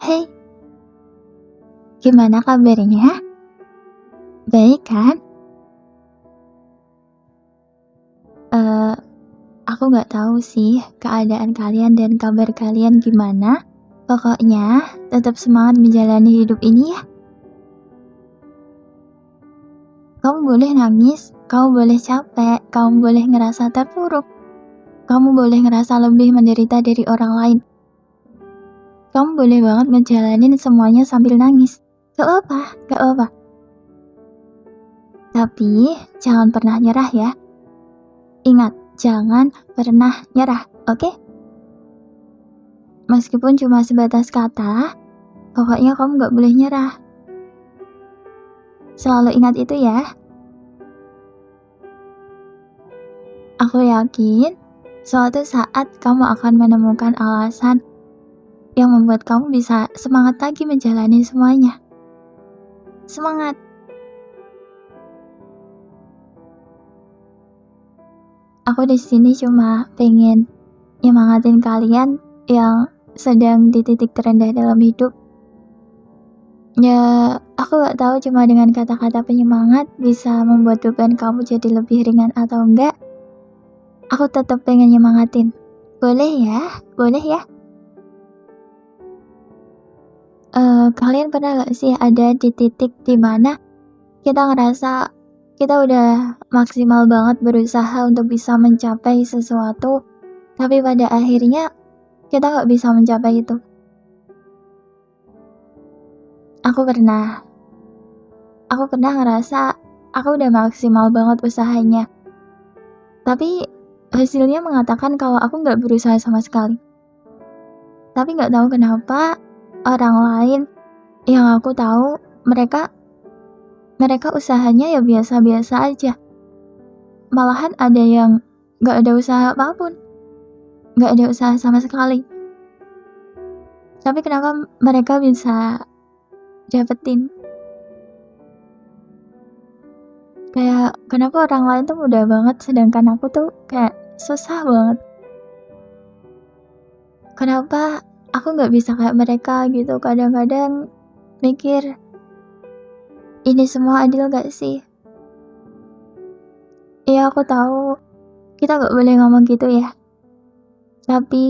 Hei, gimana kabarnya? Baik kan? Eh, aku nggak tahu sih keadaan kalian dan kabar kalian gimana. Pokoknya tetap semangat menjalani hidup ini ya. Kamu boleh nangis, kamu boleh capek, kamu boleh ngerasa terpuruk. Kamu boleh ngerasa lebih menderita dari orang lain. Kamu boleh banget ngejalanin semuanya sambil nangis. Gak apa-apa, gak apa-apa. Tapi jangan pernah nyerah ya. Ingat, jangan pernah nyerah, oke? Meskipun cuma sebatas kata, pokoknya kamu gak boleh nyerah. Selalu ingat itu ya. Aku yakin suatu saat kamu akan menemukan alasan yang membuat kamu bisa semangat lagi menjalani semuanya. Semangat! Aku di sini cuma pengen nyemangatin kalian yang sedang di titik terendah dalam hidup. Ya, aku gak tahu cuma dengan kata-kata penyemangat bisa membuat beban kamu jadi lebih ringan atau enggak. Aku tetap pengen nyemangatin. Boleh ya? Boleh ya? Kalian pernah gak sih ada di titik dimana kita ngerasa kita udah maksimal banget berusaha untuk bisa mencapai sesuatu, tapi pada akhirnya kita gak bisa mencapai itu? Aku pernah ngerasa aku udah maksimal banget usahanya, tapi hasilnya mengatakan kalau aku gak berusaha sama sekali. Tapi gak tahu kenapa orang lain yang aku tahu mereka usahanya ya biasa-biasa aja. Malahan ada yang gak ada usaha apapun, gak ada usaha sama sekali. Tapi kenapa mereka bisa dapetin? Kayak kenapa orang lain tuh mudah banget sedangkan aku tuh kayak susah banget. Kenapa aku gak bisa kayak mereka gitu? Kadang-kadang mikir, ini semua adil gak sih? Iya, aku tahu kita gak boleh ngomong gitu ya. Tapi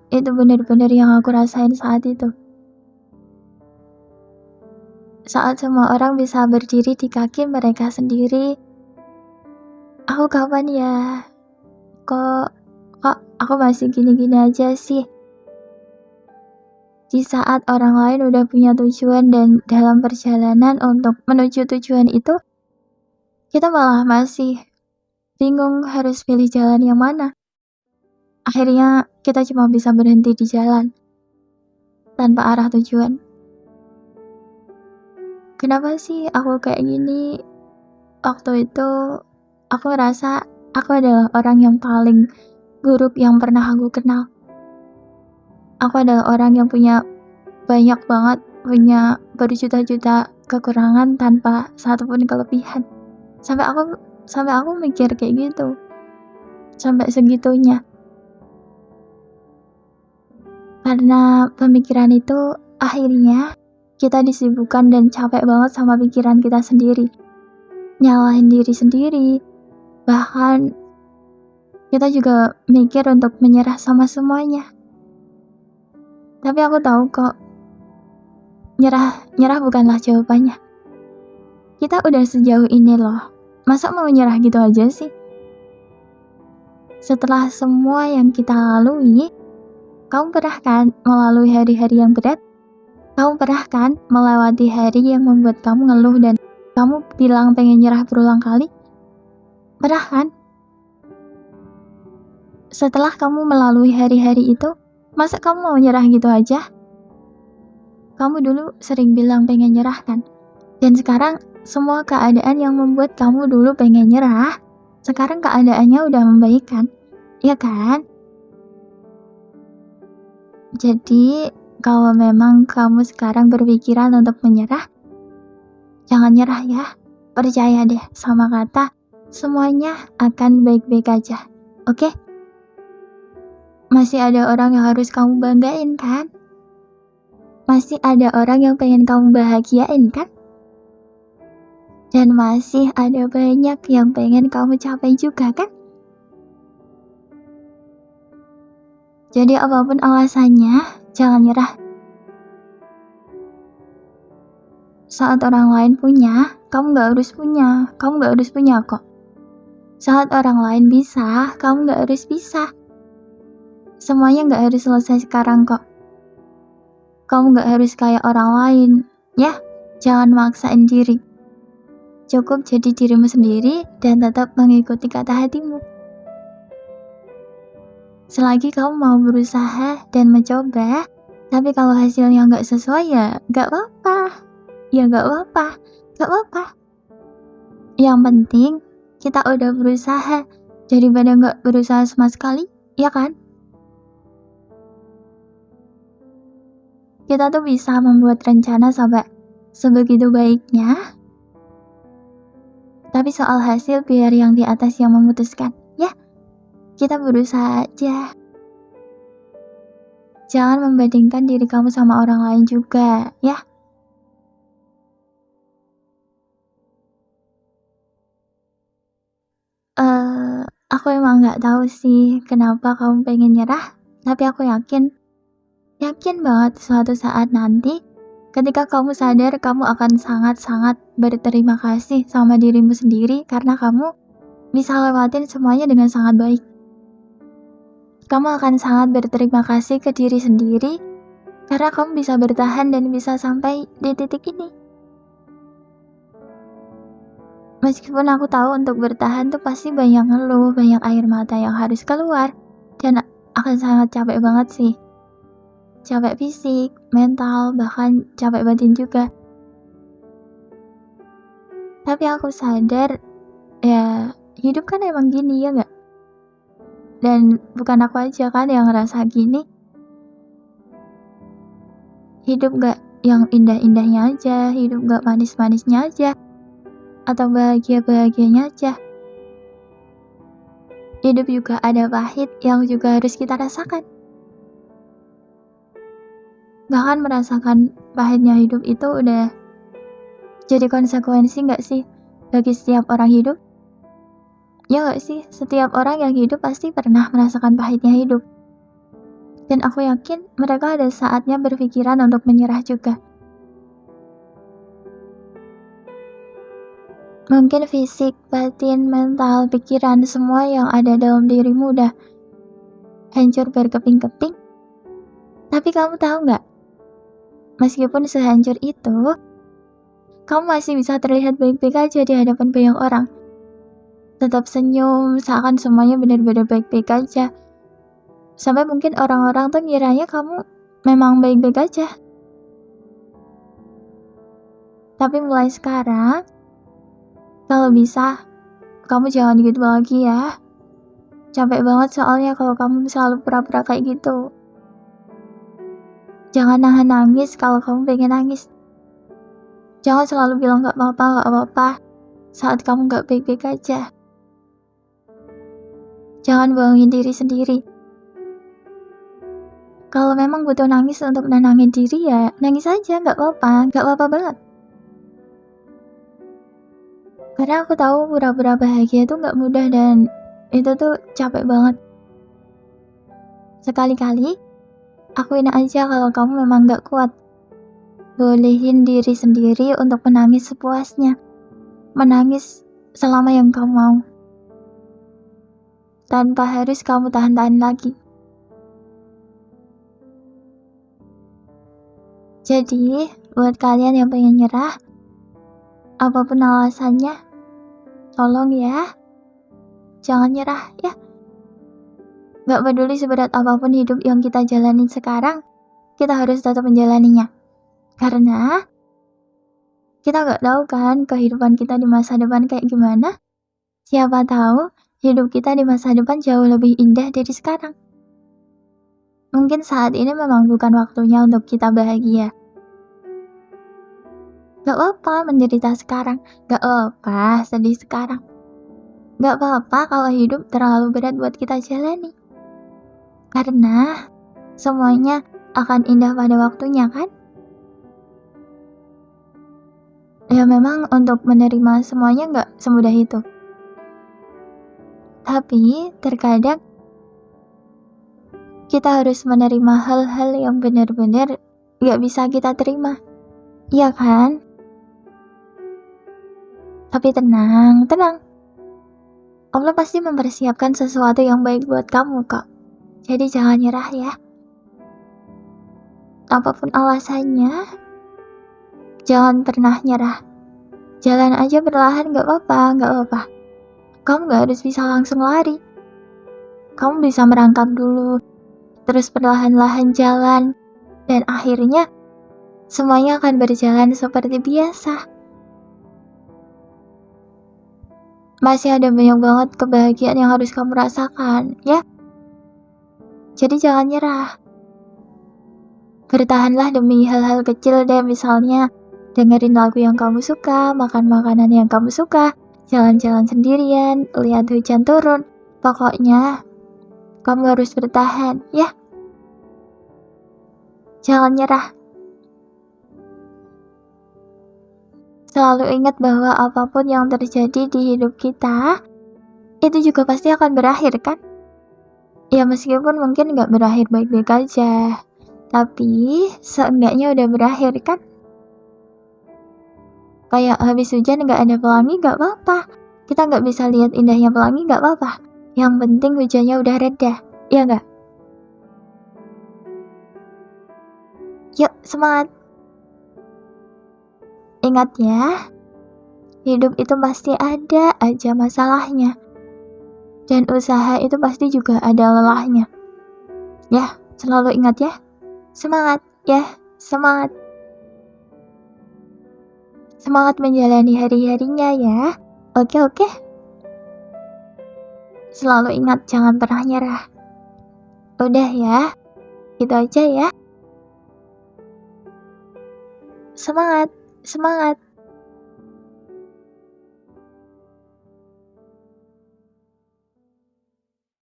itu benar-benar yang aku rasain saat itu. Saat semua orang bisa berdiri di kaki mereka sendiri, aku kapan ya? Kok aku masih gini-gini aja sih? Di saat orang lain udah punya tujuan dan dalam perjalanan untuk menuju tujuan itu, kita malah masih bingung harus pilih jalan yang mana. Akhirnya kita cuma bisa berhenti di jalan tanpa arah tujuan. Kenapa sih aku kayak gini? Waktu itu aku ngerasa aku adalah orang yang paling buruk yang pernah aku kenal. Aku adalah orang yang punya banyak banget, punya berjuta-juta kekurangan tanpa satupun kelebihan. Sampai aku mikir kayak gitu. Sampai segitunya. Karena pemikiran itu akhirnya kita disibukkan dan capek banget sama pikiran kita sendiri. Nyalahin diri sendiri. Bahkan kita juga mikir untuk menyerah sama semuanya. Tapi aku tahu kok nyerah bukanlah jawabannya. Kita udah sejauh ini loh. Masa mau nyerah gitu aja sih? Setelah semua yang kita lalui, kamu pernah kan melalui hari-hari yang berat? Kamu pernah kan melewati hari yang membuat kamu ngeluh dan kamu bilang pengen nyerah berulang kali? Pernah kan? Setelah kamu melalui hari-hari itu, masa kamu mau nyerah gitu aja? Kamu dulu sering bilang pengen nyerah kan? Dan sekarang semua keadaan yang membuat kamu dulu pengen nyerah, sekarang keadaannya udah membaik kan? Iya kan? Jadi, kalau memang kamu sekarang berpikiran untuk menyerah, jangan nyerah ya. Percaya deh sama kata, semuanya akan baik-baik aja. Oke? Masih ada orang yang harus kamu banggain kan? Masih ada orang yang pengen kamu bahagiain kan? Dan masih ada banyak yang pengen kamu capai juga kan? Jadi apapun alasannya, jangan nyerah. Saat orang lain punya, kamu gak harus punya. Kamu gak harus punya kok. Saat orang lain bisa, kamu gak harus bisa. Semuanya gak harus selesai sekarang kok. Kamu gak harus kayak orang lain. Ya, jangan maksain diri. Cukup jadi dirimu sendiri dan tetap mengikuti kata hatimu. Selagi kamu mau berusaha dan mencoba, tapi kalau hasilnya gak sesuai ya gak apa-apa. Ya gak apa-apa, gak apa-apa. Yang penting kita udah berusaha daripada gak berusaha sama sekali, ya kan? Kita tuh bisa membuat rencana sampai sebegitu baiknya, tapi soal hasil biar yang di atas yang memutuskan, ya. Kita berusaha aja. Jangan membandingkan diri kamu sama orang lain juga, ya. Aku emang gak tahu sih kenapa kamu pengen nyerah, tapi aku yakin banget suatu saat nanti ketika kamu sadar kamu akan sangat-sangat berterima kasih sama dirimu sendiri karena kamu bisa lewatin semuanya dengan sangat baik. Kamu akan sangat berterima kasih ke diri sendiri karena kamu bisa bertahan dan bisa sampai di titik ini. Meskipun aku tahu untuk bertahan tuh pasti banyak ngeluh, banyak air mata yang harus keluar, dan akan sangat capek banget sih. Capek fisik, mental, bahkan capek batin juga. Tapi aku sadar, ya hidup kan emang gini ya gak? Dan bukan aku aja kan yang ngerasa gini. Hidup gak yang indah-indahnya aja, hidup gak manis-manisnya aja, atau bahagia-bahagianya aja. Hidup juga ada pahit yang juga harus kita rasakan. Bahkan merasakan pahitnya hidup itu udah jadi konsekuensi gak sih bagi setiap orang hidup? Ya gak sih, setiap orang yang hidup pasti pernah merasakan pahitnya hidup. Dan aku yakin mereka ada saatnya berpikiran untuk menyerah juga. Mungkin fisik, batin, mental, pikiran, semua yang ada dalam dirimu udah hancur berkeping-keping. Tapi kamu tahu nggak? Meskipun sehancur itu, kamu masih bisa terlihat baik-baik aja di hadapan banyak orang. Tetap senyum, seakan semuanya benar-benar baik-baik aja. Sampai mungkin orang-orang tuh ngiranya kamu memang baik-baik aja. Tapi mulai sekarang, kalau bisa, kamu jangan gitu lagi ya. Capek banget soalnya kalau kamu selalu pura-pura kayak gitu. Jangan nahan nangis kalau kamu pengen nangis. Jangan selalu bilang gak apa-apa saat kamu gak baik-baik aja. Jangan bohongin diri sendiri. Kalau memang butuh nangis untuk nenangin diri ya, nangis aja, gak apa-apa banget. Karena aku tahu pura-pura bahagia itu gak mudah dan itu tuh capek banget. Sekali-kali, akuin aja kalau kamu memang gak kuat. Bolehin diri sendiri untuk menangis sepuasnya. Menangis selama yang kamu mau. Tanpa harus kamu tahan-tahan lagi. Jadi, buat kalian yang pengen nyerah, apapun alasannya, tolong ya, jangan nyerah ya. Gak peduli seberat apapun hidup yang kita jalanin sekarang, kita harus tetap menjalaninya. Karena kita gak tahu kan kehidupan kita di masa depan kayak gimana. Siapa tahu hidup kita di masa depan jauh lebih indah dari sekarang. Mungkin saat ini memang bukan waktunya untuk kita bahagia. Gak apa-apa menderita sekarang, gak apa-apa sedih sekarang. Gak apa-apa kalau hidup terlalu berat buat kita jalani. Karena semuanya akan indah pada waktunya kan? Ya memang untuk menerima semuanya nggak semudah itu. Tapi terkadang kita harus menerima hal-hal yang benar-benar nggak bisa kita terima. Iya kan? Tapi tenang, tenang. Allah pasti mempersiapkan sesuatu yang baik buat kamu kok. Jadi jangan nyerah ya. Apapun alasannya, jangan pernah nyerah. Jalan aja perlahan gak apa-apa, gak apa-apa. Kamu gak harus bisa langsung lari. Kamu bisa merangkak dulu, terus perlahan-lahan jalan, dan akhirnya semuanya akan berjalan seperti biasa. Masih ada banyak banget kebahagiaan yang harus kamu rasakan, ya. Jadi jangan nyerah. Bertahanlah demi hal-hal kecil deh, misalnya dengerin lagu yang kamu suka, makan makanan yang kamu suka, jalan-jalan sendirian, lihat hujan turun. Pokoknya, kamu harus bertahan, ya. Jangan nyerah. Selalu ingat bahwa apapun yang terjadi di hidup kita, itu juga pasti akan berakhir, kan? Ya meskipun mungkin gak berakhir baik-baik aja, tapi seenggaknya udah berakhir, kan? Kayak habis hujan gak ada pelangi gak apa-apa. Kita gak bisa lihat indahnya pelangi gak apa-apa. Yang penting hujannya udah reda, ya gak? Yuk semangat. Ingat ya, hidup itu pasti ada aja masalahnya. Dan usaha itu pasti juga ada lelahnya. Ya, selalu ingat ya. Semangat ya, semangat. Semangat menjalani hari-harinya ya. Oke. Selalu ingat jangan pernah nyerah. Udah ya, gitu aja ya. Semangat, semangat.